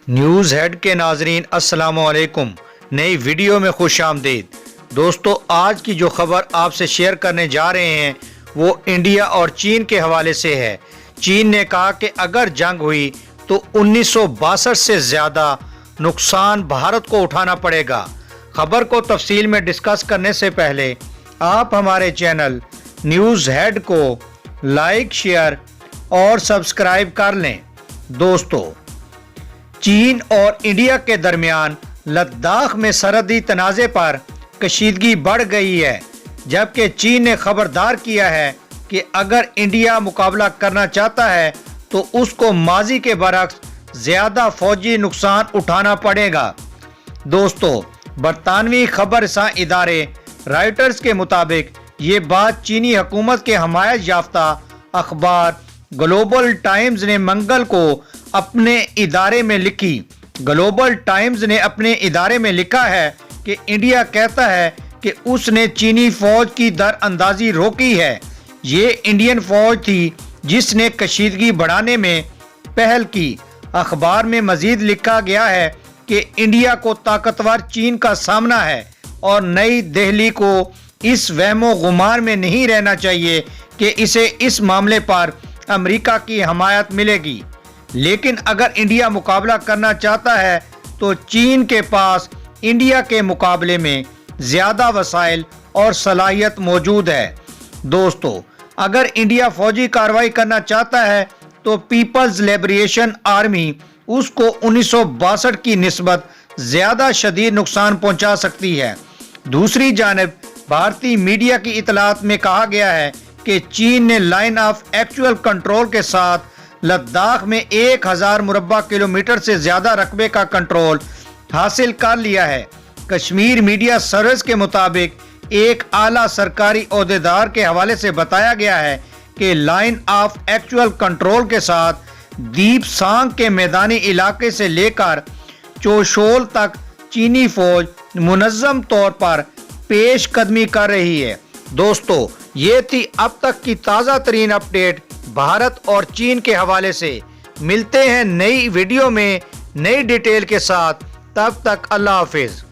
News head کے ناظرین السلام علیکم۔ نئی ویڈیو میں خوش آمدید۔ دوستو، آج کی جو خبر آپ سے شیئر کرنے جا رہے ہیں وہ انڈیا اور چین کے حوالے سے ہے۔ چین نے کہا کہ اگر جنگ ہوئی تو 1962 سے زیادہ نقصان بھارت کو اٹھانا پڑے گا۔ خبر کو تفصیل میں ڈسکس کرنے سے پہلے آپ ہمارے چینل نیوز ہیڈ کو لائک، شیئر اور سبسکرائب کر لیں۔ دوستو، چین اور انڈیا کے درمیان لداخ میں سرحدی تنازع پر کشیدگی بڑھ گئی ہے، جبکہ چین نے خبردار کیا ہے کہ اگر انڈیا مقابلہ کرنا چاہتا ہے تو اس کو ماضی کے برعکس زیادہ فوجی نقصان اٹھانا پڑے گا۔ دوستو، برطانوی خبر رساں ادارے رائٹرز کے مطابق یہ بات چینی حکومت کے حمایت یافتہ اخبار گلوبل ٹائمز نے منگل کو اپنے ادارے میں لکھی۔ گلوبل ٹائمز نے اپنے ادارے میں لکھا ہے کہ انڈیا کہتا ہے کہ اس نے چینی فوج کی در اندازی روکی ہے۔ یہ انڈین فوج تھی جس نے کشیدگی بڑھانے میں پہل کی۔ اخبار میں مزید لکھا گیا ہے کہ انڈیا کو طاقتور چین کا سامنا ہے اور نئی دہلی کو اس وہم و گمان میں نہیں رہنا چاہیے کہ اسے اس معاملے پر امریکہ کی حمایت ملے گی، لیکن اگر انڈیا مقابلہ کرنا چاہتا ہے تو چین کے پاس انڈیا کے مقابلے میں زیادہ وسائل اور صلاحیت موجود ہے۔ دوستو، اگر انڈیا فوجی کارروائی کرنا چاہتا ہے تو پیپلز لبریشن آرمی اس کو 1962 کی نسبت زیادہ شدید نقصان پہنچا سکتی ہے۔ دوسری جانب بھارتی میڈیا کی اطلاعات میں کہا گیا ہے کہ چین نے لائن آف ایکچوئل کنٹرول کے ساتھ لداخ میں 1000 مربع کلومیٹر سے زیادہ رقبے کا کنٹرول حاصل کر لیا ہے۔ کشمیر میڈیا سروس کے مطابق ایک اعلیٰ سرکاری عہدیدار کے حوالے سے بتایا گیا ہے کہ لائن آف ایکچوئل کنٹرول کے ساتھ دیپ سانگ کے میدانی علاقے سے لے کر چوشول تک چینی فوج منظم طور پر پیش قدمی کر رہی ہے۔ دوستو، یہ تھی اب تک کی تازہ ترین اپڈیٹ بھارت اور چین کے حوالے سے۔ ملتے ہیں نئی ویڈیو میں نئی ڈیٹیل کے ساتھ، تب تک اللہ حافظ۔